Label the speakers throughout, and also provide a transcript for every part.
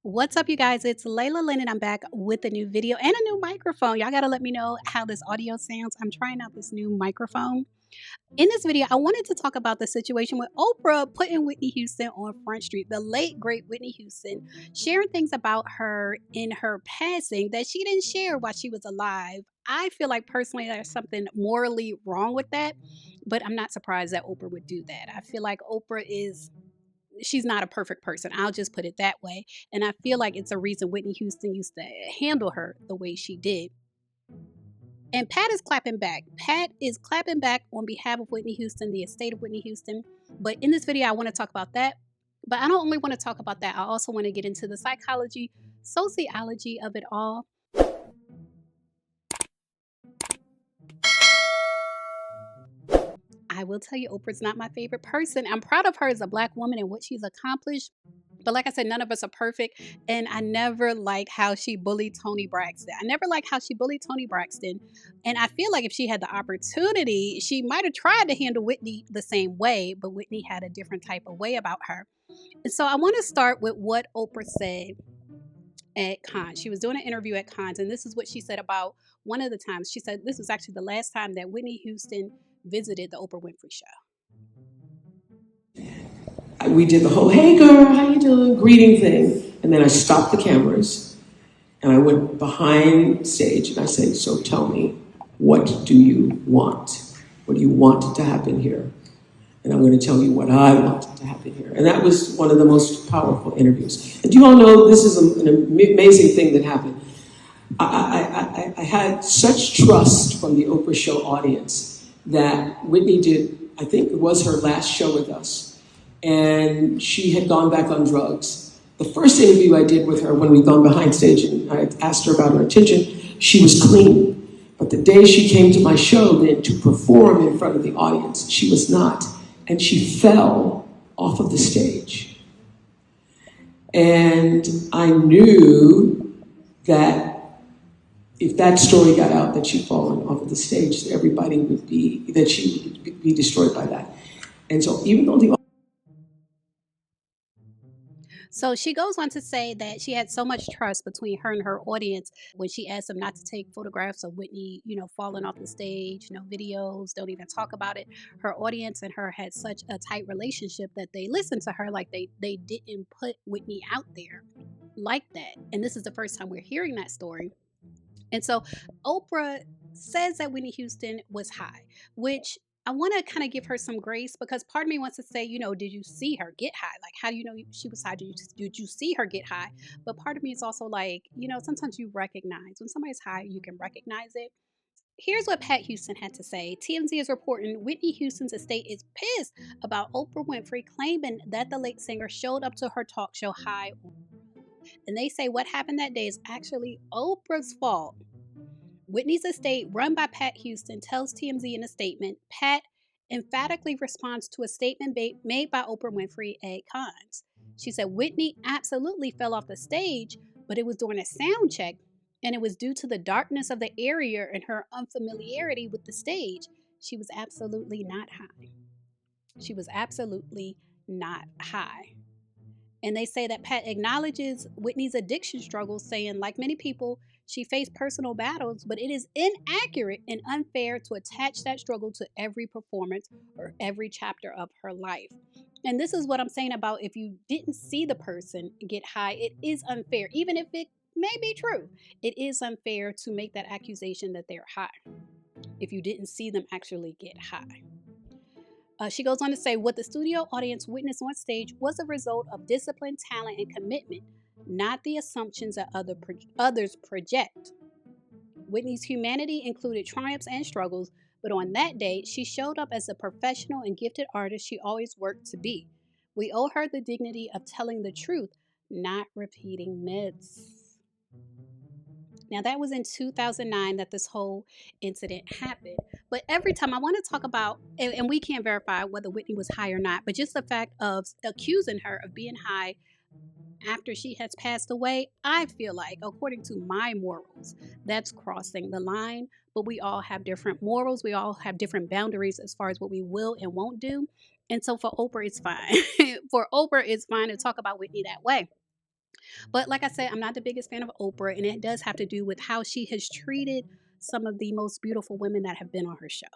Speaker 1: What's up, you guys? It's Layla Lynn, and I'm back with a new video and a new microphone. Y'all got to let me know how this audio sounds. I'm trying out this new microphone. In this video, I wanted to talk about the situation with Oprah putting Whitney Houston on Front Street, the late, great Whitney Houston, sharing things about her in her passing that she didn't share while she was alive. I feel like personally there's something morally wrong with that, but I'm not surprised that Oprah would do that. I feel like she's not a perfect person. I'll just put it that way. And I feel like it's a reason Whitney Houston used to handle her the way she did. And Pat is clapping back. Pat is clapping back on behalf of Whitney Houston, the estate of Whitney Houston. But in this video, I want to talk about that. But I don't only want to talk about that. I also want to get into the psychology, sociology of it all. I will tell you, Oprah's not my favorite person. I'm proud of her as a Black woman and what she's accomplished. But like I said, none of us are perfect. And I never like how she bullied Toni Braxton. I never like how she bullied Toni Braxton. And I feel like if she had the opportunity, she might have tried to handle Whitney the same way, but Whitney had a different type of way about her. And so I want to start with what Oprah said at Cannes. She was doing an interview at Cannes, and this is what she said about one of the times. She said this was actually the last time that Whitney Houston visited the Oprah Winfrey Show.
Speaker 2: We did the whole, hey girl, how you doing, greeting thing. And then I stopped the cameras and I went behind stage and I said, so tell me, what do you want? What do you want to happen here? And I'm going to tell you what I want to happen here. And that was one of the most powerful interviews. And you all know this is an amazing thing that happened. I had such trust from the Oprah show audience that Whitney did, I think it was her last show with us. And she had gone back on drugs. The first interview I did with her when we'd gone behind stage and I asked her about her attention, she was clean. But the day she came to my show then to perform in front of the audience, she was not. And she fell off of the stage. And I knew that if that story got out that she'd fallen off of the stage, everybody would be, that she would be destroyed by that. And so even though the
Speaker 1: So she goes on to say that she had so much trust between her and her audience when she asked them not to take photographs of Whitney, falling off the stage, no videos, don't even talk about it. Her audience and her had such a tight relationship that they listened to her, like they didn't put Whitney out there like that. And this is the first time we're hearing that story. And so Oprah says that Whitney Houston was high, which I want to kind of give her some grace because part of me wants to say, did you see her get high? Like, how do you know she was high? Did you see her get high? But part of me is also like, sometimes you recognize when somebody's high, you can recognize it. Here's what Pat Houston had to say. TMZ is reporting Whitney Houston's estate is pissed about Oprah Winfrey claiming that the late singer showed up to her talk show high. And they say what happened that day is actually Oprah's fault. Whitney's estate, run by Pat Houston, tells TMZ in a statement. Pat emphatically responds to a statement made by Oprah Winfrey at Cannes. She said Whitney absolutely fell off the stage, but it was during a sound check, and it was due to the darkness of the area and her unfamiliarity with the stage. She was absolutely not high. She was absolutely not high. And they say that Pat acknowledges Whitney's addiction struggles, saying, like many people, she faced personal battles, but it is inaccurate and unfair to attach that struggle to every performance or every chapter of her life. And this is what I'm saying about if you didn't see the person get high, it is unfair. Even if it may be true, it is unfair to make that accusation that they're high if you didn't see them actually get high. She goes on to say, what the studio audience witnessed on stage was a result of discipline, talent, and commitment, not the assumptions that others project. Whitney's humanity included triumphs and struggles, but on that day, she showed up as the professional and gifted artist she always worked to be. We owe her the dignity of telling the truth, not repeating myths. Now, that was in 2009 that this whole incident happened. But every time I want to talk about, and we can't verify whether Whitney was high or not, but just the fact of accusing her of being high after she has passed away, I feel like, according to my morals, that's crossing the line. But we all have different morals. We all have different boundaries as far as what we will and won't do. And so for Oprah, it's fine. For Oprah, it's fine to talk about Whitney that way. But like I said, I'm not the biggest fan of Oprah, and it does have to do with how she has treated some of the most beautiful women that have been on her show.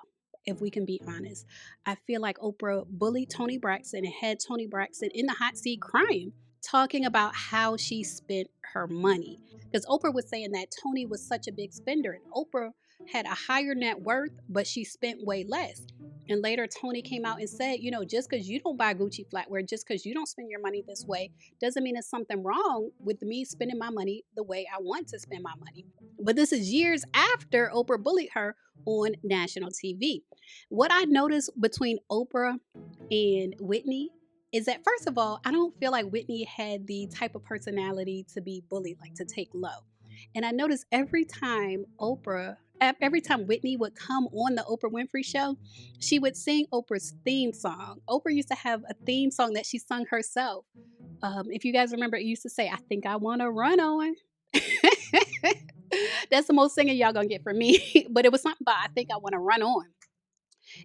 Speaker 1: If we can be honest, I feel like Oprah bullied Toni Braxton and had Toni Braxton in the hot seat crying, talking about how she spent her money. Because Oprah was saying that Toni was such a big spender, and Oprah had a higher net worth, but she spent way less. And later, Toni came out and said, just because you don't buy Gucci flatware, just because you don't spend your money this way, doesn't mean there's something wrong with me spending my money the way I want to spend my money. But this is years after Oprah bullied her on national TV. What I noticed between Oprah and Whitney is that, first of all, I don't feel like Whitney had the type of personality to be bullied, like to take low. And I noticed every time Whitney would come on the Oprah Winfrey show, she would sing Oprah's theme song. Oprah used to have a theme song that she sung herself. If you guys remember, it used to say, "I think I want to run on." That's the most singing y'all gonna get from me. But it was something about "I think I want to run on."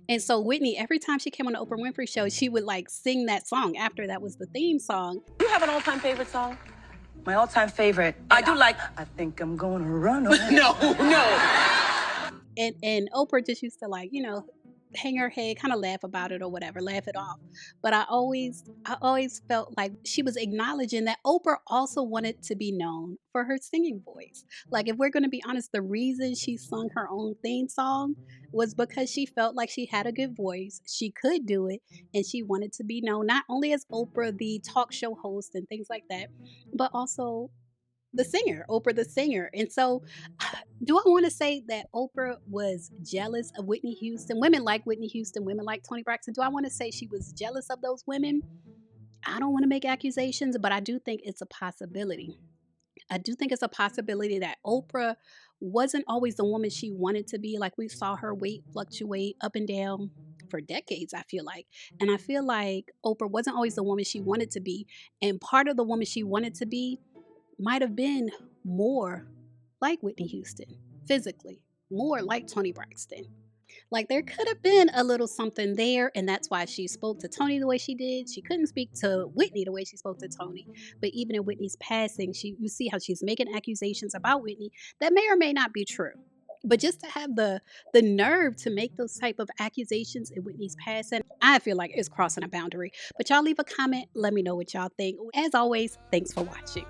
Speaker 1: And so Whitney, every time she came on the Oprah Winfrey show, she would like sing that song after that was the theme song.
Speaker 3: You have an all-time favorite song? My all-time favorite. I do like I think I'm gonna run on. No, no.
Speaker 1: And Oprah just used to like, hang her head, kind of laugh about it or whatever, laugh it off. But I always felt like she was acknowledging that Oprah also wanted to be known for her singing voice. Like, if we're going to be honest, the reason she sung her own theme song was because she felt like she had a good voice, she could do it, and she wanted to be known not only as Oprah, the talk show host and things like that, but also the singer, Oprah the singer. And so, do I want to say that Oprah was jealous of Whitney Houston? Women like Whitney Houston, women like Toni Braxton. Do I want to say she was jealous of those women? I don't want to make accusations, but I do think it's a possibility. I do think it's a possibility that Oprah wasn't always the woman she wanted to be. Like, we saw her weight fluctuate up and down for decades, I feel like. And I feel like Oprah wasn't always the woman she wanted to be. And part of the woman she wanted to be might have been more like Whitney Houston, physically, more like Toni Braxton. Like, there could have been a little something there, and that's why she spoke to Toni the way she did. She couldn't speak to Whitney the way she spoke to Toni. But even in Whitney's passing, you see how she's making accusations about Whitney that may or may not be true. But just to have the nerve to make those type of accusations in Whitney's passing, I feel like it's crossing a boundary. But y'all leave a comment, let me know what y'all think. As always, thanks for watching.